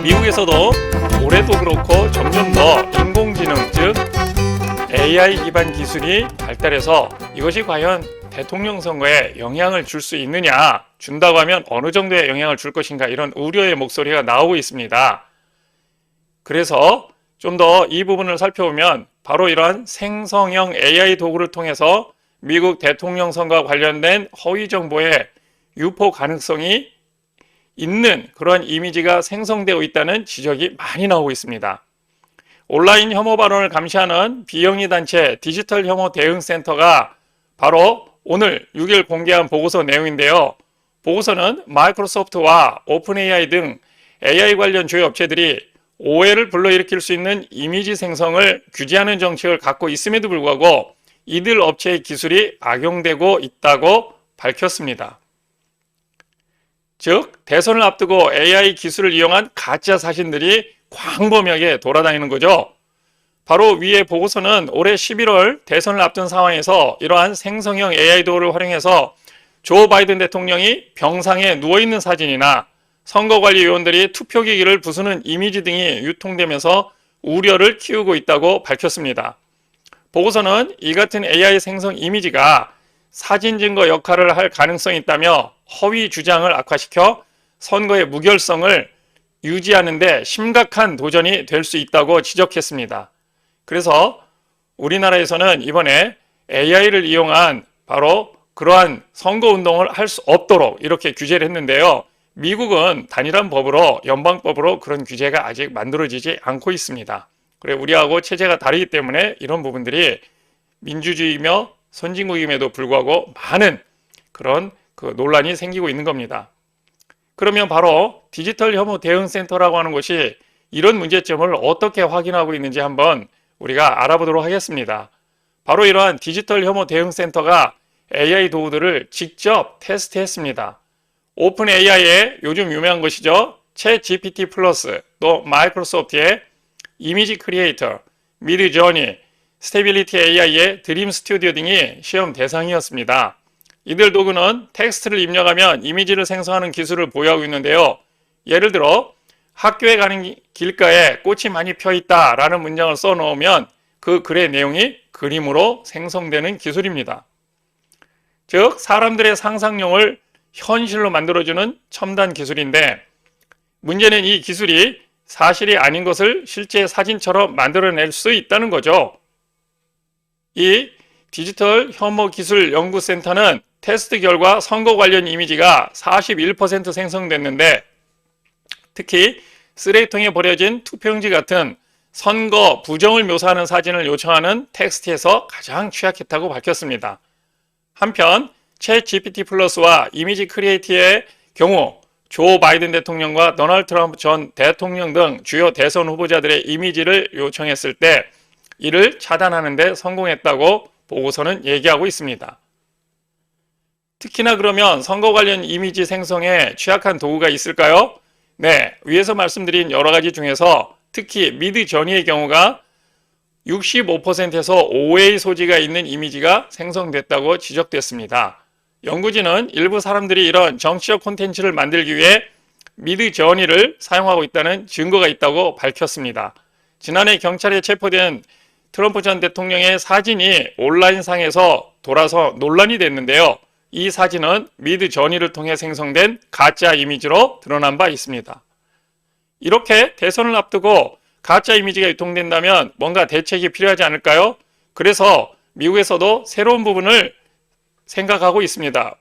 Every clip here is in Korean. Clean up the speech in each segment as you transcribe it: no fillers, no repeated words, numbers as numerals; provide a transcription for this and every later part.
미국에서도 올해도 그렇고 점점 더 인공지능 즉 AI 기반 기술이 발달해서 이것이 과연 대통령 선거에 영향을 줄 수 있느냐, 준다고 하면 어느 정도의 영향을 줄 것인가, 이런 우려의 목소리가 나오고 있습니다. 그래서 좀 더 이 부분을 살펴보면 바로 이러한 생성형 AI 도구를 통해서 미국 대통령 선거와 관련된 허위 정보의 유포 가능성이 있는 그런 이미지가 생성되어 있다는 지적이 많이 나오고 있습니다. 온라인 혐오 발언을 감시하는 비영리 단체 디지털 혐오 대응센터가 바로 오늘 6일 공개한 보고서 내용인데요. 보고서는 마이크로소프트와 오픈 AI 등 AI 관련 주요 업체들이 오해를 불러일으킬 수 있는 이미지 생성을 규제하는 정책을 갖고 있음에도 불구하고 이들 업체의 기술이 악용되고 있다고 밝혔습니다. 즉, 대선을 앞두고 AI 기술을 이용한 가짜 사진들이 광범위하게 돌아다니는 거죠. 바로 위의 보고서는 올해 11월 대선을 앞둔 상황에서 이러한 생성형 AI 도구를 활용해서 조 바이든 대통령이 병상에 누워있는 사진이나 선거관리위원들이 투표기기를 부수는 이미지 등이 유통되면서 우려를 키우고 있다고 밝혔습니다. 보고서는 이 같은 AI 생성 이미지가 사진 증거 역할을 할 가능성이 있다며 허위 주장을 악화시켜 선거의 무결성을 유지하는 데 심각한 도전이 될 수 있다고 지적했습니다. 그래서 우리나라에서는 이번에 AI를 이용한 바로 그러한 선거운동을 할 수 없도록 이렇게 규제를 했는데요. 미국은 단일한 법으로, 연방법으로 그런 규제가 아직 만들어지지 않고 있습니다. 그래, 우리하고 체제가 다르기 때문에 이런 부분들이 민주주의며 선진국임에도 불구하고 많은 그런 논란이 생기고 있는 겁니다. 그러면 바로 디지털 혐오 대응센터라고 하는 것이 이런 문제점을 어떻게 확인하고 있는지 한번 우리가 알아보도록 하겠습니다. 바로 이러한 디지털 혐오 대응센터가 AI 도구들을 직접 테스트했습니다. 오픈 AI의 요즘 유명한 것이죠. 챗 GPT 플러스, 또 마이크로소프트의 이미지 크리에이터, 미드 저니, 스테빌리티 AI의 드림 스튜디오 등이 시험 대상이었습니다. 이들 도구는 텍스트를 입력하면 이미지를 생성하는 기술을 보유하고 있는데요. 예를 들어 학교에 가는 길가에 꽃이 많이 펴 있다라는 문장을 써놓으면 그 글의 내용이 그림으로 생성되는 기술입니다. 즉, 사람들의 상상력을 현실로 만들어주는 첨단 기술인데, 문제는 이 기술이 사실이 아닌 것을 실제 사진처럼 만들어낼 수 있다는 거죠. 이 디지털 혐오 기술 연구센터는 테스트 결과 선거 관련 이미지가 41% 생성됐는데, 특히 쓰레기통에 버려진 투표용지 같은 선거 부정을 묘사하는 사진을 요청하는 텍스트에서 가장 취약했다고 밝혔습니다. 한편 챗 GPT 플러스와 이미지 크리에이티의 경우 조 바이든 대통령과 도널드 트럼프 전 대통령 등 주요 대선 후보자들의 이미지를 요청했을 때 이를 차단하는 데 성공했다고 보고서는 얘기하고 있습니다. 특히나 그러면 선거 관련 이미지 생성에 취약한 도구가 있을까요? 네, 위에서 말씀드린 여러 가지 중에서 특히 미드 저니의 경우가 65%에서 오해의 소지가 있는 이미지가 생성됐다고 지적됐습니다. 연구진은 일부 사람들이 이런 정치적 콘텐츠를 만들기 위해 미드 저니를 사용하고 있다는 증거가 있다고 밝혔습니다. 지난해 경찰에 체포된 트럼프 전 대통령의 사진이 온라인상에서 돌아서 논란이 됐는데요. 이 사진은 미드 저니를 통해 생성된 가짜 이미지로 드러난 바 있습니다. 이렇게 대선을 앞두고 가짜 이미지가 유통된다면 뭔가 대책이 필요하지 않을까요? 그래서 미국에서도 새로운 부분을 생각하고 있습니다.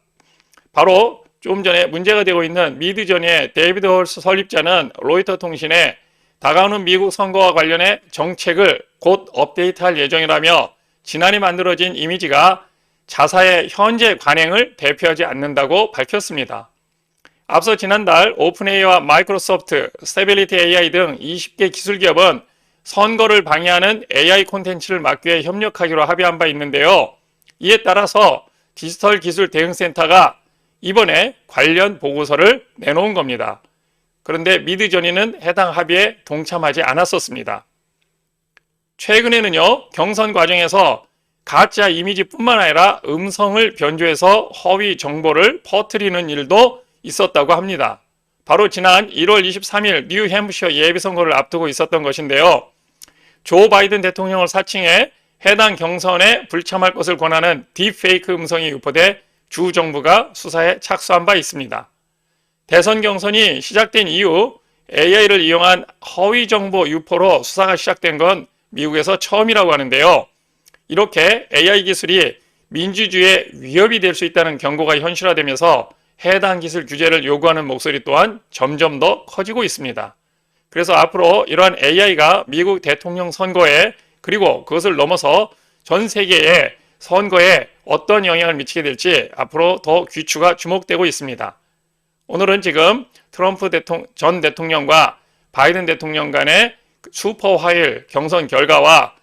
바로 좀 전에 문제가 되고 있는 미드 저니의 데이비드 홀스 설립자는 로이터 통신에 다가오는 미국 선거와 관련해 정책을 곧 업데이트할 예정이라며 지난해 만들어진 이미지가 자사의 현재 관행을 대표하지 않는다고 밝혔습니다. 앞서 지난달 오픈 AI와 마이크로소프트, 스테빌리티 AI 등 20개 기술 기업은 선거를 방해하는 AI 콘텐츠를 막기 위해 협력하기로 합의한 바 있는데요. 이에 따라서 디지털 기술 대응센터가 이번에 관련 보고서를 내놓은 겁니다. 그런데 미드 저니는 해당 합의에 동참하지 않았었습니다. 최근에는요, 경선 과정에서 가짜 이미지뿐만 아니라 음성을 변조해서 허위 정보를 퍼뜨리는 일도 있었다고 합니다. 바로 지난 1월 23일 뉴햄프셔 예비선거를 앞두고 있었던 것인데요. 조 바이든 대통령을 사칭해 해당 경선에 불참할 것을 권하는 딥페이크 음성이 유포돼 주 정부가 수사에 착수한 바 있습니다. 대선 경선이 시작된 이후 AI를 이용한 허위 정보 유포로 수사가 시작된 건 미국에서 처음이라고 하는데요. 이렇게 AI 기술이 민주주의에 위협이 될 수 있다는 경고가 현실화되면서 해당 기술 규제를 요구하는 목소리 또한 점점 더 커지고 있습니다. 그래서 앞으로 이러한 AI가 미국 대통령 선거에 그리고 그것을 넘어서 전 세계의 선거에 어떤 영향을 미치게 될지 앞으로 더 귀추가 주목되고 있습니다. 오늘은 지금 트럼프 전 대통령과 바이든 대통령 간의 슈퍼 화일 경선 결과와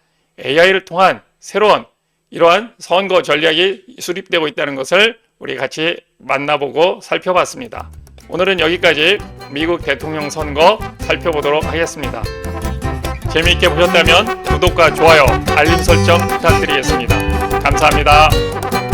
AI를 통한 새로운 이러한 선거 전략이 수립되고 있다는 것을 우리 같이 만나보고 살펴봤습니다. 오늘은 여기까지 미국 대통령 선거 살펴보도록 하겠습니다. 재미있게 보셨다면 구독과 좋아요, 알림 설정 부탁드리겠습니다. 감사합니다.